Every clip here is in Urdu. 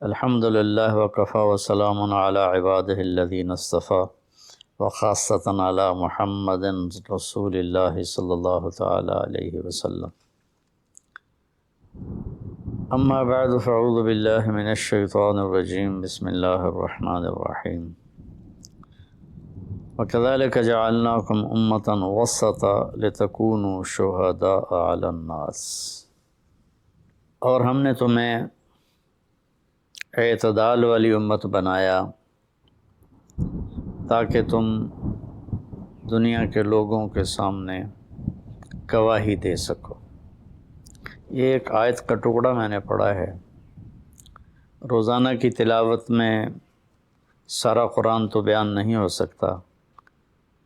الحمد للہ وکفی وسلام علی عبادہ الذین اصطفیٰ وخاصۃ علی محمد رسول اللہ صلی اللہ تعالی علیہ وسلم۔ اما بعد فاعوذ باللہ من الشیطان الرجیم، بسم اللہ الرحمن الرحیم۔ وکذالک جعلناکم امۃ وسطا لتکونوا شہداء علی الناس، اور ہم نے تمہیں اعتدال والی امت بنایا تاکہ تم دنیا کے لوگوں کے سامنے گواہی دے سکو۔ یہ ایک آیت کا ٹکڑا میں نے پڑھا ہے۔ روزانہ کی تلاوت میں سارا قرآن تو بیان نہیں ہو سکتا،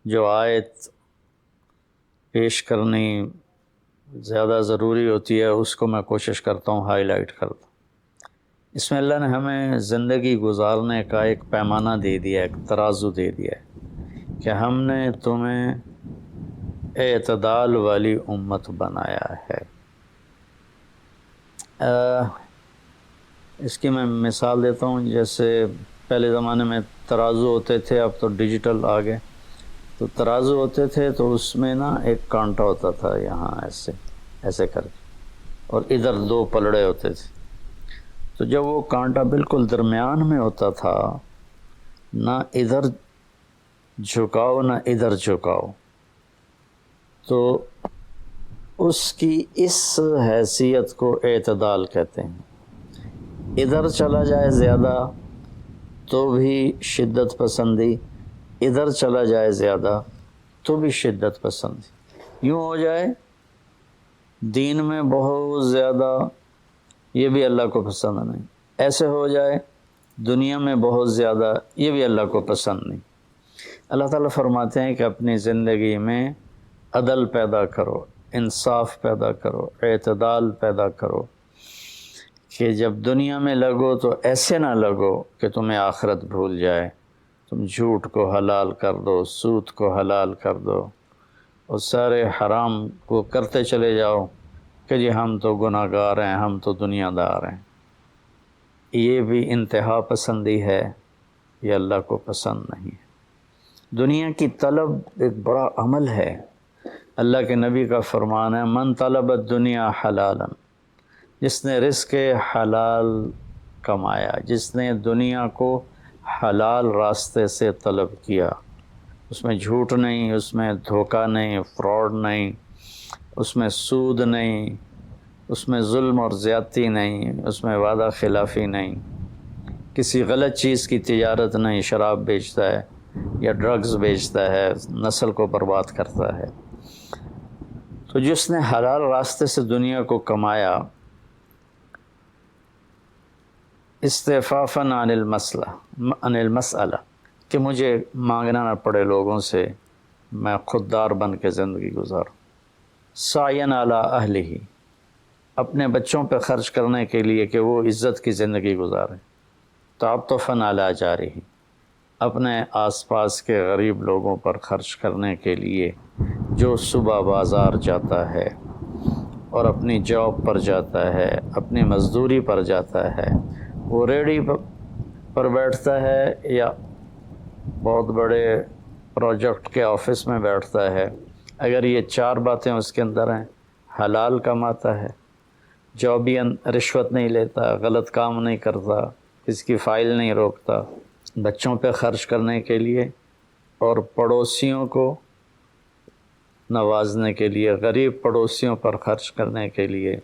جو آیت پیش کرنی زیادہ ضروری ہوتی ہے اس کو میں کوشش کرتا ہوں ہائی لائٹ کر دوں۔ اس میں اللہ نے ہمیں زندگی گزارنے کا ایک پیمانہ دے دیا، ایک ترازو دے دیا ہے کہ ہم نے تمہیں اعتدال والی امت بنایا ہے۔ اس کی میں مثال دیتا ہوں، جیسے پہلے زمانے میں ترازو ہوتے تھے، اب تو ڈیجیٹل آ گئے۔ تو ترازو ہوتے تھے تو اس میں نا ایک کانٹا ہوتا تھا، یہاں ایسے کر کے، اور ادھر دو پلڑے ہوتے تھے۔ تو جب وہ کانٹا بالکل درمیان میں ہوتا تھا، نہ ادھر جھکاؤ نہ ادھر جھکاؤ، تو اس کی اس حیثیت کو اعتدال کہتے ہیں۔ ادھر چلا جائے زیادہ تو بھی شدت پسندی، ادھر چلا جائے زیادہ تو بھی شدت پسندی۔ یوں ہو جائے دین میں بہت زیادہ، یہ بھی اللہ کو پسند نہیں۔ ایسے ہو جائے دنیا میں بہت زیادہ، یہ بھی اللہ کو پسند نہیں۔ اللہ تعالیٰ فرماتے ہیں کہ اپنی زندگی میں عدل پیدا کرو، انصاف پیدا کرو، اعتدال پیدا کرو، کہ جب دنیا میں لگو تو ایسے نہ لگو کہ تمہیں آخرت بھول جائے، تم جھوٹ کو حلال کر دو، سود کو حلال کر دو، اور سارے حرام کو کرتے چلے جاؤ کہ جی ہم تو گناہ گار ہیں، ہم تو دنیا دار ہیں۔ یہ بھی انتہا پسندی ہے، یہ اللہ کو پسند نہیں ہے۔ دنیا کی طلب ایک بڑا عمل ہے۔ اللہ کے نبی کا فرمان ہے، من طلب الدنیا حلالا، جس نے رزق حلال کمایا، جس نے دنیا کو حلال راستے سے طلب کیا، اس میں جھوٹ نہیں، اس میں دھوکہ نہیں، فراڈ نہیں، اس میں سود نہیں، اس میں ظلم اور زیادتی نہیں، اس میں وعدہ خلافی نہیں، کسی غلط چیز کی تجارت نہیں، شراب بیچتا ہے یا ڈرگز بیچتا ہے، نسل کو برباد کرتا ہے۔ تو جس نے حلال راستے سے دنیا کو کمایا، استعفافاً عن المسئلہ، کہ مجھے مانگنا نہ پڑے لوگوں سے، میں خوددار بن کے زندگی گزاروں، سعیاً علی اہلہ، اپنے بچوں پہ خرچ کرنے کے لیے کہ وہ عزت کی زندگی گزاریں، تعطفاً علی جارہ، اپنے آس پاس کے غریب لوگوں پر خرچ کرنے کے لیے، جو صبح بازار جاتا ہے اور اپنی جاب پر جاتا ہے، اپنی مزدوری پر جاتا ہے، وہ ریڑھی پر بیٹھتا ہے یا بہت بڑے پروجیکٹ کے آفس میں بیٹھتا ہے، اگر یہ چار باتیں اس کے اندر ہیں، حلال کماتا ہے، جابین رشوت نہیں لیتا، غلط کام نہیں کرتا، کسی کی فائل نہیں روکتا، بچوں پہ خرچ کرنے کے لیے اور پڑوسیوں کو نوازنے کے لیے، غریب پڑوسیوں پر خرچ کرنے کے لیے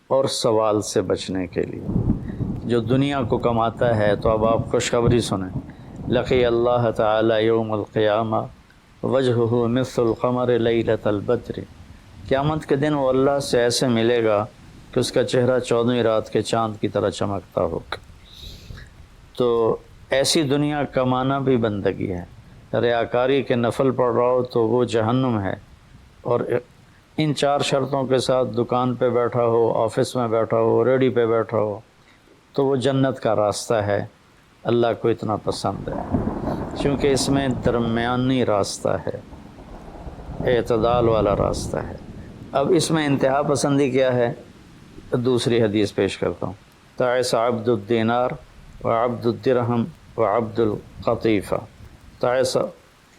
اور سوال سے بچنے کے لیے جو دنیا کو کماتا ہے، تو اب آپ خوشخبری سنیں، لقی اللہ تعالی یوم القیامہ وجہہ مثل القمر لیلۃ البدر، قیامت کے دن وہ اللہ سے ایسے ملے گا کہ اس کا چہرہ 14ویں رات کے چاند کی طرح چمکتا ہوگا۔ تو ایسی دنیا کمانا بھی بندگی ہے۔ ریاکاری کے نفل پڑھ رہا ہو تو وہ جہنم ہے، اور ان چار شرطوں کے ساتھ دکان پہ بیٹھا ہو، آفس میں بیٹھا ہو، ریڑھی پہ بیٹھا ہو، تو وہ جنت کا راستہ ہے، اللہ کو اتنا پسند ہے، کیونکہ اس میں درمیانی راستہ ہے، اعتدال والا راستہ ہے۔ اب اس میں انتہا پسندی کیا ہے؟ دوسری حدیث پیش کرتا ہوں، تعس عبد الدینار وعبد الدرهم وعبد القطيفة تعس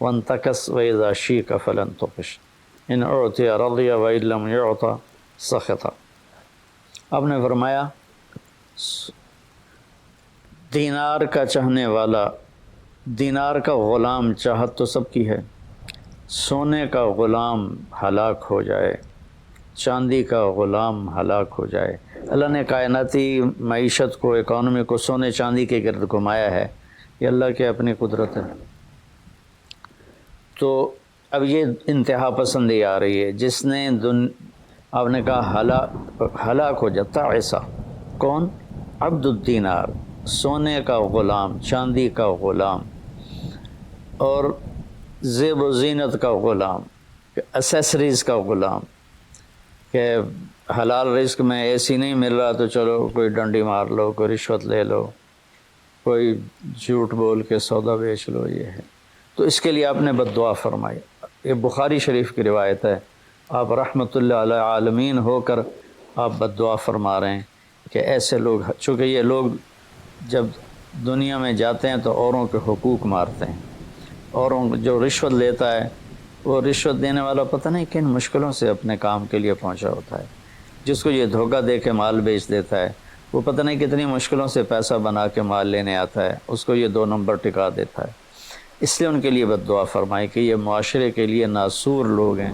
وانتكس وإذا شيك فلن تقش إن أعطي رضي وإن لم يعطى سخط. آپ نے فرمایا دینار کا چاہنے والا، دینار کا غلام چاہت تو سب کی ہے، سونے کا غلام ہلاک ہو جائے، چاندی کا غلام ہلاک ہو جائے. اللہ نے کائناتی معیشت کو، اکانومی کو سونے چاندی کے گرد گھمایا ہے، یہ اللہ کی اپنی قدرت ہے. تو اب یہ انتہا پسندی آ رہی ہے. جس نے آپ نے کہا ہلاک ہو جاتا ایسا کون؟ عبد الدینار، سونے کا غلام، چاندی کا غلام، اور زیب و زینت کا غلام، اسیسریز کا غلام، کہ حلال رزق میں ایسی نہیں مل رہا تو چلو کوئی ڈنڈی مار لو، کوئی رشوت لے لو، کوئی جھوٹ بول کے سودا بیچ لو. یہ ہے تو اس کے لیے آپ نے بد دعا فرمائی. یہ بخاری شریف کی روایت ہے. آپ رحمۃ اللہ علیہ عالمین ہو کر آپ بد دعا فرما رہے ہیں کہ ایسے لوگ، چونکہ یہ لوگ جب دنیا میں جاتے ہیں تو اوروں کے حقوق مارتے ہیں. اوروں جو رشوت لیتا ہے، وہ رشوت دینے والا پتہ نہیں کن مشکلوں سے اپنے کام کے لیے پہنچا ہوتا ہے. جس کو یہ دھوکہ دے کے مال بیچ دیتا ہے، وہ پتہ نہیں کتنی مشکلوں سے پیسہ بنا کے مال لینے آتا ہے، اس کو یہ 2 نمبر ٹکا دیتا ہے. اس لیے ان کے لیے بد دعا فرمائی کہ یہ معاشرے کے لیے ناسور لوگ ہیں،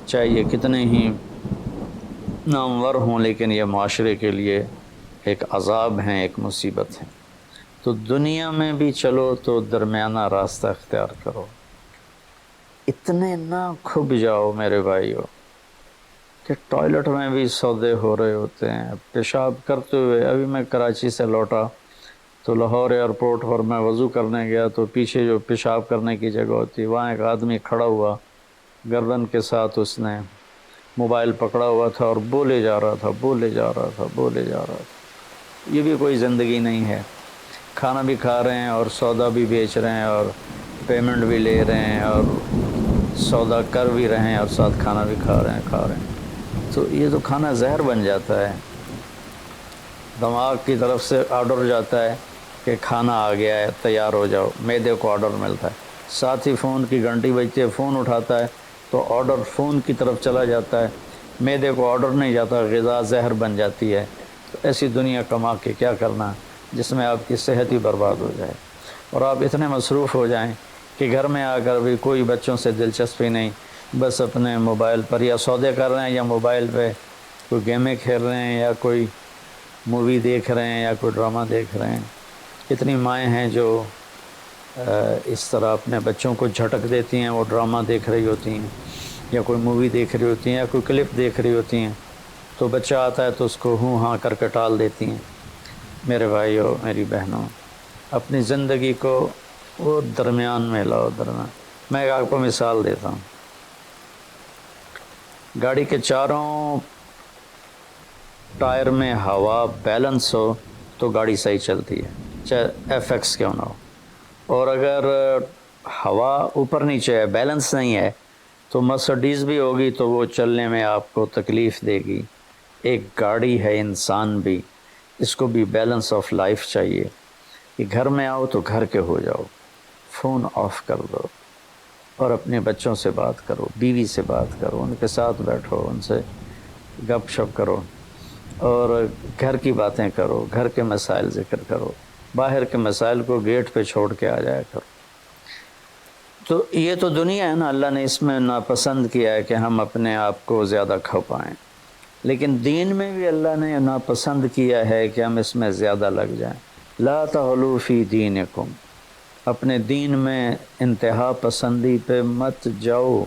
چاہے یہ کتنے ہی نامور ہوں، لیکن یہ معاشرے کے لیے ایک عذاب ہیں، ایک مصیبت ہے. تو دنیا میں بھی چلو تو درمیانہ راستہ اختیار کرو، اتنے نہ کھب جاؤ میرے بھائیو کہ ٹوائلٹ میں بھی سودے ہو رہے ہوتے ہیں. پیشاب کرتے ہوئے، ابھی میں کراچی سے لوٹا تو لاہور ایئرپورٹ پر میں وضو کرنے گیا تو پیچھے جو پیشاب کرنے کی جگہ ہوتی، وہاں ایک آدمی کھڑا ہوا، گردن کے ساتھ اس نے موبائل پکڑا ہوا تھا اور بولے جا رہا تھا، بولے جا رہا تھا، بولے جا رہا تھا. یہ بھی کوئی زندگی نہیں ہے. کھانا بھی کھا رہے ہیں اور سودا بھی بیچ رہے ہیں اور پیمنٹ بھی لے رہے ہیں اور سودا کر بھی رہے ہیں اور ساتھ کھانا بھی کھا رہے ہیں. تو یہ تو کھانا زہر بن جاتا ہے. دماغ کی طرف سے آرڈر جاتا ہے کہ کھانا آ گیا ہے، تیار ہو جاؤ. معدے کو آرڈر ملتا ہے، ساتھ ہی فون کی گھنٹی بجتی ہے، فون اٹھاتا ہے تو آرڈر فون کی طرف چلا جاتا ہے، معدے کو آرڈر نہیں جاتا، غذا زہر بن جاتی ہے. تو ایسی دنیا کما کے کیا کرنا جس میں آپ کی صحت ہی برباد ہو جائے اور آپ اتنے مصروف ہو جائیں کہ گھر میں آ کر بھی کوئی بچوں سے دلچسپی نہیں، بس اپنے موبائل پر یا سودے کر رہے ہیں یا موبائل پہ کوئی گیمیں کھیل رہے ہیں یا کوئی مووی دیکھ رہے ہیں یا کوئی ڈرامہ دیکھ رہے ہیں. کتنی مائیں ہیں جو اس طرح اپنے بچوں کو جھٹک دیتی ہیں، وہ ڈرامہ دیکھ رہی ہوتی ہیں یا کوئی مووی دیکھ رہی ہوتی ہیں یا کوئی کلپ دیکھ رہی ہوتی ہیں، تو بچہ آتا ہے تو اس کو ہوں ہاں کر کے ٹال دیتی ہیں. میرے بھائیو، میری بہنوں، اپنی زندگی کو وہ درمیان میں لاؤ. درمیان میں آپ کو مثال دیتا ہوں. گاڑی کے چاروں ٹائر میں ہوا بیلنس ہو تو گاڑی صحیح چلتی ہے، چاہے ایف ایکس کیوں نہ ہو. اور اگر ہوا اوپر نیچے ہے، بیلنس نہیں ہے، تو مرسڈیز بھی ہوگی تو وہ چلنے میں آپ کو تکلیف دے گی. ایک گاڑی ہے، انسان بھی، اس کو بھی بیلنس آف لائف چاہیے. کہ گھر میں آؤ تو گھر کے ہو جاؤ، فون آف کر دو اور اپنے بچوں سے بات کرو، بیوی سے بات کرو، ان کے ساتھ بیٹھو، ان سے گپ شپ کرو اور گھر کی باتیں کرو، گھر کے مسائل ذکر کرو، باہر کے مسائل کو گیٹ پہ چھوڑ کے آ جایا کرو. تو یہ تو دنیا ہے نا، اللہ نے اس میں ناپسند کیا ہے کہ ہم اپنے آپ کو زیادہ کھپائیں. لیکن دین میں بھی اللہ نے ناپسند کیا ہے کہ ہم اس میں زیادہ لگ جائیں. لا تغلوا فی دینکم، اپنے دین میں انتہا پسندی پہ مت جاؤ.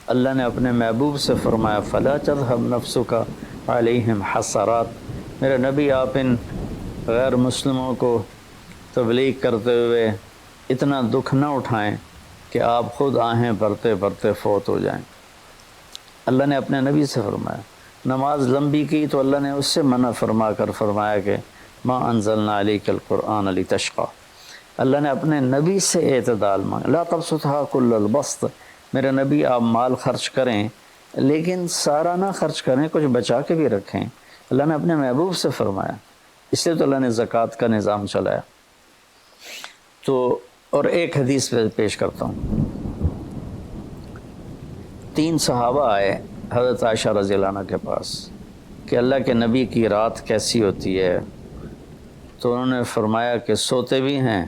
اللہ نے اپنے محبوب سے فرمایا فلا تذهب نفسک علیہم حسرات. میرے نبی، آپ ان غیر مسلموں کو تبلیغ کرتے ہوئے اتنا دکھ نہ اٹھائیں کہ آپ خود آہیں بھرتے بھرتے فوت ہو جائیں. اللہ نے اپنے نبی سے فرمایا. نماز لمبی کی تو اللہ نے اس سے منع فرما کر فرمایا کہ ما انزلنا علیک القرآن لتشقی. اللہ نے اپنے نبی سے اعتدال مانگا. لا تبسطها کل البسط، میرے نبی آپ مال خرچ کریں لیکن سارا نہ خرچ کریں، کچھ بچا کے بھی رکھیں. اللہ نے اپنے محبوب سے فرمایا. اس لیے تو اللہ نے زکوٰۃ کا نظام چلایا. تو اور ایک حدیث پیش کرتا ہوں. 3 صحابہ آئے حضرت عائشہ رضی اللہ عنہ کے پاس کہ اللہ کے نبی کی رات کیسی ہوتی ہے. تو انہوں نے فرمایا کہ سوتے بھی ہیں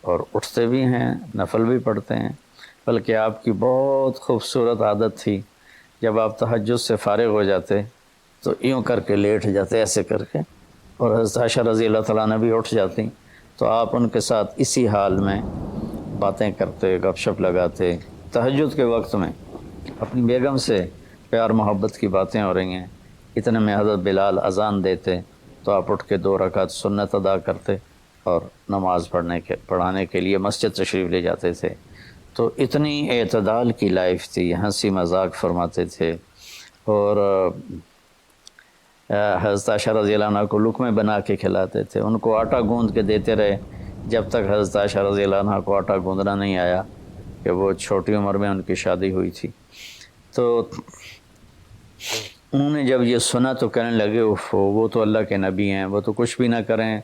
اور اٹھتے بھی ہیں، نفل بھی پڑھتے ہیں، بلکہ آپ کی بہت خوبصورت عادت تھی جب آپ تہجد سے فارغ ہو جاتے تو یوں کر کے لیٹ جاتے، ایسے کر کے، اور حضرت عائشہ رضی اللہ تعالیٰ عنہ بھی اٹھ جاتی تو آپ ان کے ساتھ اسی حال میں باتیں کرتے، گپ شپ لگاتے. تہجد کے وقت میں اپنی بیگم سے پیار محبت کی باتیں ہو رہی ہیں، اتنے میں حضرت بلال اذان دیتے تو آپ اٹھ کے 2 رکعت سنت ادا کرتے اور نماز پڑھانے کے لیے مسجد تشریف لے جاتے تھے. تو اتنی اعتدال کی لائف تھی، ہنسی مذاق فرماتے تھے. اور حضرت عائشہ رضی اللہ عنہ کو لقمے بنا کے کھلاتے تھے، ان کو آٹا گوندھ کے دیتے رہے جب تک حضرت عائشہ رضی اللہ عنہ کو آٹا گوندھنا نہیں آیا، کہ وہ چھوٹی عمر میں ان کی شادی ہوئی تھی. تو انہوں نے جب یہ سنا تو کہنے لگے وہ تو اللہ کے نبی ہیں، وہ تو کچھ بھی نہ کریں،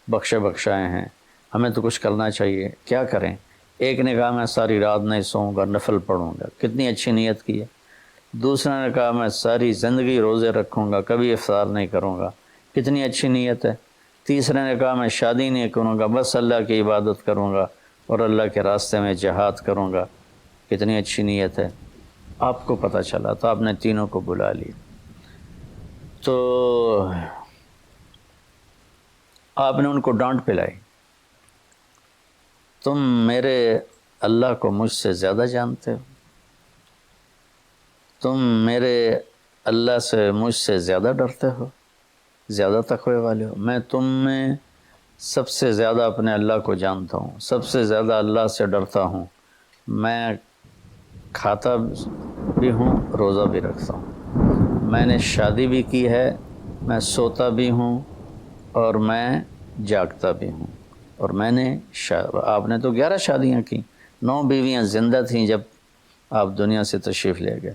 بخشائے ہیں، ہمیں تو کچھ کرنا چاہیے، کیا کریں؟ ایک نے کہا میں ساری رات نہیں سوؤں گا، نفل پڑھوں گا، کتنی اچھی نیت کی ہے. دوسرے نے کہا میں ساری زندگی روزے رکھوں گا، کبھی افطار نہیں کروں گا، کتنی اچھی نیت ہے. تیسرے نے کہا میں شادی نہیں کروں گا، بس اللہ کی عبادت کروں گا اور اللہ کے راستے میں جہاد کروں گا، کتنی اچھی نیت ہے. آپ کو پتہ چلا تو آپ نے تینوں کو بلا لیا. تو آپ نے ان کو ڈانٹ پلائی، تم میرے اللہ کو مجھ سے زیادہ جانتے ہو، تم میرے اللہ سے مجھ سے زیادہ ڈرتے ہو، زیادہ تقوی والے ہو. میں تم میں سب سے زیادہ اپنے اللہ کو جانتا ہوں، سب سے زیادہ اللہ سے ڈرتا ہوں. میں کھاتا بھی ہوں، روزہ بھی رکھتا ہوں، میں نے شادی بھی کی ہے، میں سوتا بھی ہوں اور میں جاگتا بھی ہوں. اور میں نے آپ نے تو 11 شادیاں کی، 9 بیویاں زندہ تھیں جب آپ دنیا سے تشریف لے گئے.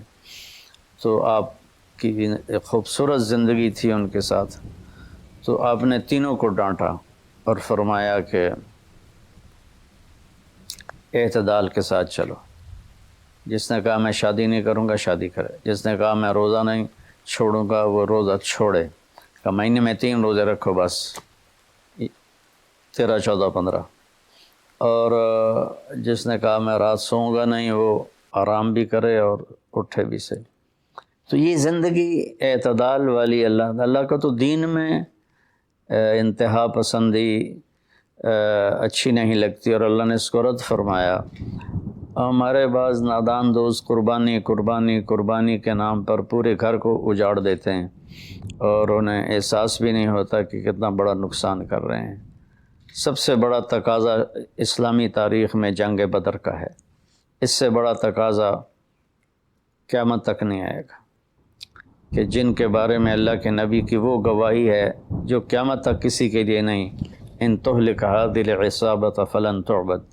تو آپ کی ایک خوبصورت زندگی تھی ان کے ساتھ. تو آپ نے تینوں کو ڈانٹا اور فرمایا کہ اعتدال کے ساتھ چلو. جس نے کہا میں شادی نہیں کروں گا شادی کرے، جس نے کہا میں روزہ نہیں چھوڑوں گا وہ روزہ چھوڑے. کہ مہینے میں 3 روزے رکھو، بس 13 14 15. اور جس نے کہا میں رات سوؤں گا نہیں وہ آرام بھی کرے اور اٹھے بھی سے. تو یہ زندگی اعتدال والی اللہ کو تو دین میں انتہا پسندی اچھی نہیں لگتی، اور اللہ نے اس کو رد فرمایا. ہمارے بعض نادان دوست قربانی کے نام پر پورے گھر کو اجاڑ دیتے ہیں اور انہیں احساس بھی نہیں ہوتا کہ کتنا بڑا نقصان کر رہے ہیں. سب سے بڑا تقاضا اسلامی تاریخ میں جنگ بدر کا ہے، اس سے بڑا تقاضا قیامت تک نہیں آئے گا، کہ جن کے بارے میں اللہ کے نبی کی وہ گواہی ہے جو قیامت تک کسی کے لیے نہیں. ان تہلک هذه العصابۃ فلن تعبد،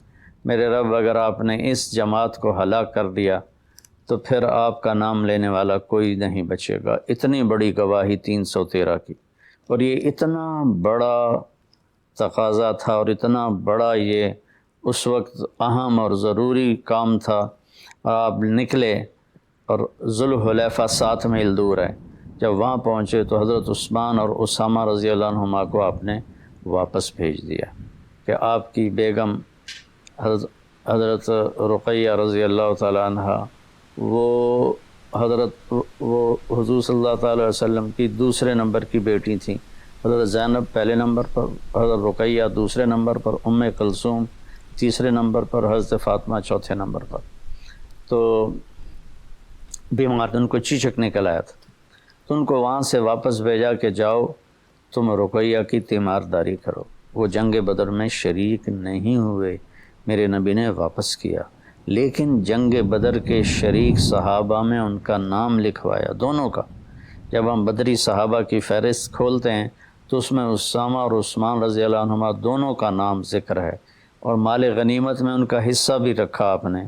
میرے رب اگر آپ نے اس جماعت کو ہلاک کر دیا تو پھر آپ کا نام لینے والا کوئی نہیں بچے گا. اتنی بڑی گواہی 313 کی، اور یہ اتنا بڑا تقاضا تھا اور اتنا بڑا یہ اس وقت اہم اور ضروری کام تھا. آپ نکلے اور ذوالحلیفہ 7 میل دور ہے. جب وہاں پہنچے تو حضرت عثمان اور اسامہ رضی اللہ عنہما کو آپ نے واپس بھیج دیا کہ آپ کی بیگم حضرت رقیہ رضی اللہ تعالی عنہ وہ حضور صلی اللہ تعالی علیہ وسلم کی دوسرے نمبر کی بیٹی تھیں. حضرت زینب پہلے نمبر پر، حضرت رقیہ دوسرے نمبر پر، کلثوم تیسرے نمبر پر، حضرت فاطمہ چوتھے نمبر پر. تو بیمار ان کو چیچک نکل آیا تھا تو ان کو وہاں سے واپس بھیجا کہ جاؤ تم رقیہ کی تیمارداری کرو. وہ جنگ بدر میں شریک نہیں ہوئے، میرے نبی نے واپس کیا، لیکن جنگ بدر کے شریک صحابہ میں ان کا نام لکھوایا، دونوں کا. جب ہم بدری صحابہ کی فہرست کھولتے ہیں تو اس میں اسامہ اور عثمان رضی اللہ عنہما دونوں کا نام ذکر ہے، اور مال غنیمت میں ان کا حصہ بھی رکھا آپ نے.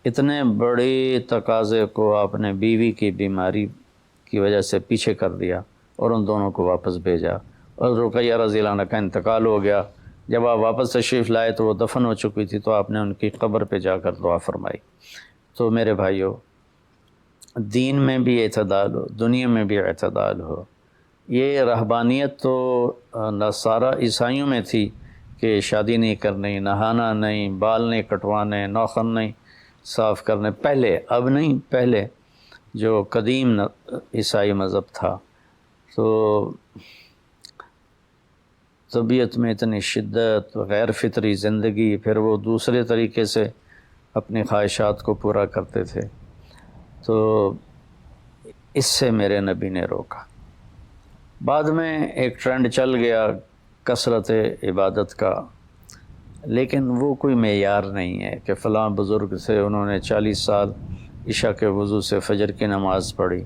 اتنے بڑے تقاضے کو آپ نے بیوی کی بیماری کی وجہ سے پیچھے کر دیا اور ان دونوں کو واپس بھیجا. اور رقیہ رضی اللہ عنہ کا انتقال ہو گیا جب آپ واپس تشریف لائے تو وہ دفن ہو چکی تھی، تو آپ نے ان کی قبر پہ جا کر دعا فرمائی۔ تو میرے بھائیوں، دین میں بھی اعتدال ہو، دنیا میں بھی اعتدال ہو۔ یہ رہبانیت تو نصارہ عیسائیوں میں تھی کہ شادی نہیں کرنی، نہانا نہیں، بال نہیں کٹوانے، ناخن نہیں صاف کرنے، پہلے، اب نہیں، پہلے جو قدیم عیسائی مذہب تھا۔ تو طبیعت میں اتنی شدت، غیر فطری زندگی، پھر وہ دوسرے طریقے سے اپنی خواہشات کو پورا کرتے تھے۔ تو اس سے میرے نبی نے روکا۔ بعد میں ایک ٹرینڈ چل گیا کثرت عبادت کا، لیکن وہ کوئی معیار نہیں ہے کہ فلاں بزرگ سے انہوں نے 40 سال عشاء کے وضو سے فجر کی نماز پڑھی،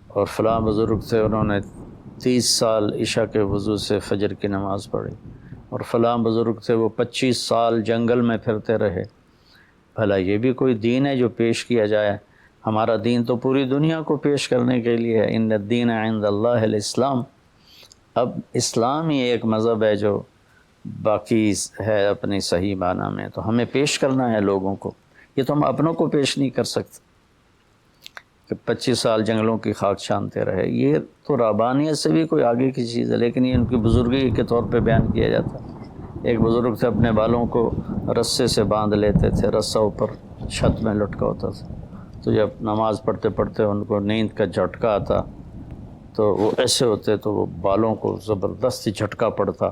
اور فلاں بزرگ سے انہوں نے 30 سال عشاء کے وضو سے فجر کی نماز پڑھی، اور فلاں بزرگ سے وہ 25 سال جنگل میں پھرتے رہے۔ بھلا یہ بھی کوئی دین ہے جو پیش کیا جائے؟ ہمارا دین تو پوری دنیا کو پیش کرنے کے لیے ہے۔ ان الدین عند اللہ الاسلام۔ اب اسلام ہی ایک مذہب ہے جو باقی ہے اپنی صحیح معنی میں، تو ہمیں پیش کرنا ہے لوگوں کو۔ یہ تو ہم اپنوں کو پیش نہیں کر سکتے کہ 25 سال جنگلوں کی خاک چھانتے رہے۔ یہ تو رہبانیت سے بھی کوئی آگے کی چیز ہے، لیکن یہ ان کی بزرگی کے طور پہ بیان کیا جاتا ہے۔ ایک بزرگ سے اپنے بالوں کو رسے سے باندھ لیتے تھے، رسہ اوپر چھت میں لٹکا ہوتا تھا، تو جب نماز پڑھتے پڑھتے ان کو نیند کا جھٹکا آتا تو وہ ایسے ہوتے تو وہ بالوں کو زبردستی جھٹکا پڑتا،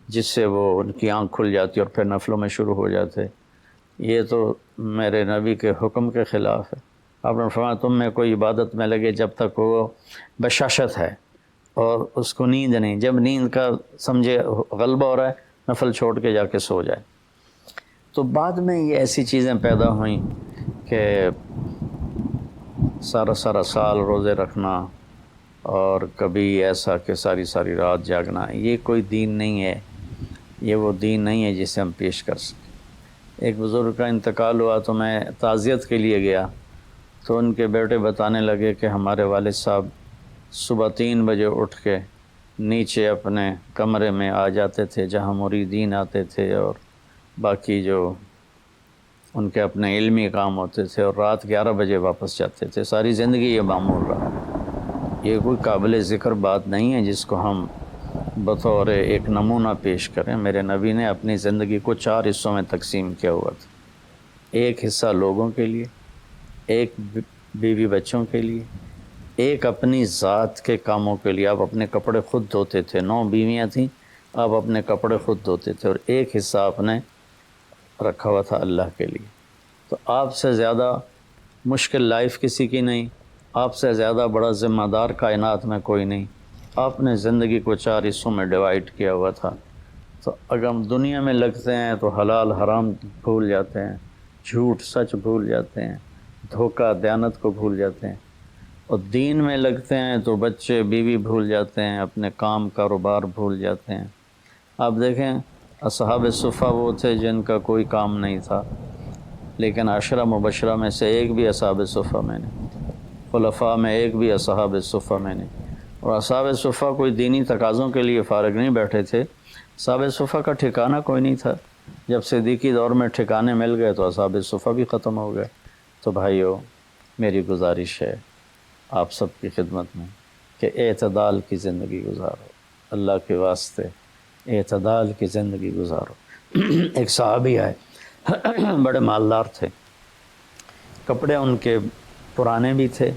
جس سے وہ ان کی آنکھ کھل جاتی اور پھر نفلوں میں شروع ہو جاتے۔ یہ تو میرے نبی کے حکم کے خلاف ہے۔ آپ نے فرمایا تم میں کوئی عبادت میں لگے جب تک وہ بشاشت ہے اور اس کو نیند نہیں، جب نیند کا سمجھے غلبہ ہو رہا ہے نفل چھوڑ کے جا کے سو جائے۔ تو بعد میں یہ ایسی چیزیں پیدا ہوئیں کہ سارا سال روزے رکھنا، اور کبھی ایسا کہ ساری ساری رات جاگنا، یہ کوئی دین نہیں ہے، یہ وہ دین نہیں ہے جسے ہم پیش کر سکیں۔ ایک بزرگ کا انتقال ہوا تو میں تعزیت کے لیے گیا، تو ان کے بیٹے بتانے لگے کہ ہمارے والد صاحب صبح 3 بجے اٹھ کے نیچے اپنے کمرے میں آ جاتے تھے جہاں مریدین آتے تھے اور باقی جو ان کے اپنے علمی کام ہوتے تھے، اور رات 11 بجے واپس جاتے تھے۔ ساری زندگی یہ معمول رہا۔ یہ کوئی قابل ذکر بات نہیں ہے جس کو ہم بطور ایک نمونہ پیش کریں۔ میرے نبی نے اپنی زندگی کو 4 حصوں میں تقسیم کیا ہوا تھا۔ ایک حصہ لوگوں کے لیے، ایک بیوی بچوں کے لیے، ایک اپنی ذات کے کاموں کے لیے۔ آپ اپنے کپڑے خود دھوتے تھے، 9 بیویاں تھیں، آپ اپنے کپڑے خود دھوتے تھے، اور ایک حصہ آپ نے رکھا ہوا تھا اللہ کے لیے۔ تو آپ سے زیادہ مشکل لائف کسی کی نہیں، آپ سے زیادہ بڑا ذمہ دار کائنات میں کوئی نہیں۔ آپ نے زندگی کو 4 حصوں میں ڈیوائیڈ کیا ہوا تھا۔ تو اگر ہم دنیا میں لگتے ہیں تو حلال حرام بھول جاتے ہیں، جھوٹ سچ بھول جاتے ہیں، دھوکہ دیانت کو بھول جاتے ہیں، اور دین میں لگتے ہیں تو بچے بیوی بھول جاتے ہیں، اپنے کام کاروبار بھول جاتے ہیں۔ آپ دیکھیں اصحاب صفہ وہ تھے جن کا کوئی کام نہیں تھا، لیکن 10 مبشرہ میں سے ایک بھی اصحاب صفہ میں نے، خلفاء میں ایک بھی اصحاب صفہ میں نے۔ اور اصحاب صفہ کوئی دینی تقاضوں کے لیے فارغ نہیں بیٹھے تھے، اصحاب صفہ کا ٹھکانہ کوئی نہیں تھا۔ جب صدیقی دور میں ٹھکانے مل گئے تو اصحاب صفہ بھی ختم ہو گئے۔ تو بھائیو، میری گزارش ہے آپ سب کی خدمت میں کہ اعتدال کی زندگی گزارو، اللہ کے واسطے اعتدال کی زندگی گزارو۔ ایک صحابی آئے، بڑے مالدار تھے، کپڑے ان کے پرانے بھی تھے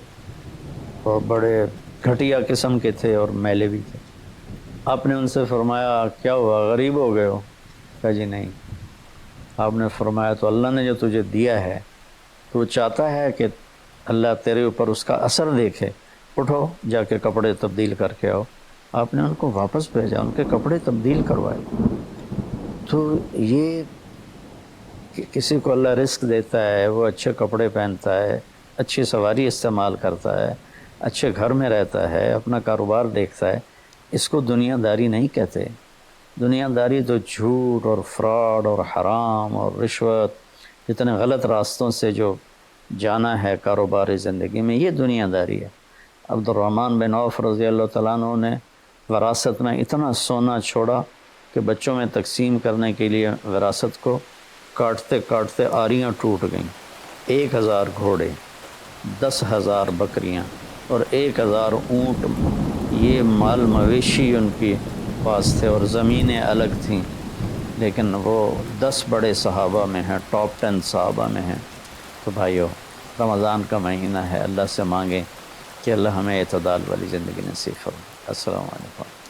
اور بڑے گھٹیا قسم کے تھے اور میلے بھی تھے۔ آپ نے ان سے فرمایا کیا ہوا، غریب ہو گئے ہو؟ کہا جی نہیں۔ آپ نے فرمایا تو اللہ نے جو تجھے دیا ہے تو وہ چاہتا ہے کہ اللہ تیرے اوپر اس کا اثر دیکھے، اٹھو جا کے کپڑے تبدیل کر کے آؤ۔ آپ نے ان کو واپس بھیجا، ان کے کپڑے تبدیل کروائے۔ تو یہ کہ کسی کو اللہ رزق دیتا ہے، وہ اچھے کپڑے پہنتا ہے، اچھی سواری استعمال کرتا ہے، اچھے گھر میں رہتا ہے، اپنا کاروبار دیکھتا ہے، اس کو دنیا داری نہیں کہتے۔ دنیا داری تو جھوٹ اور فراڈ اور حرام اور رشوت، جتنے غلط راستوں سے جو جانا ہے کاروباری زندگی میں، یہ دنیا داری ہے۔ عبد الرحمن بن عوف رضی اللہ تعالیٰ عنہ نے وراثت میں اتنا سونا چھوڑا کہ بچوں میں تقسیم کرنے کے لیے وراثت کو کاٹتے کاٹتے آریاں ٹوٹ گئیں. 1000 گھوڑے، 10,000 بکریاں اور 1000 اونٹ، یہ مال مویشی ان کے پاس تھے، اور زمینیں الگ تھیں. لیکن وہ 10 بڑے صحابہ میں ہیں، ٹاپ 10 صحابہ میں ہیں. تو بھائیو، رمضان کا مہینہ ہے، اللہ سے مانگیں کہ اللہ ہمیں اعتدال والی زندگی نصیب فرمائے. السلام علیکم.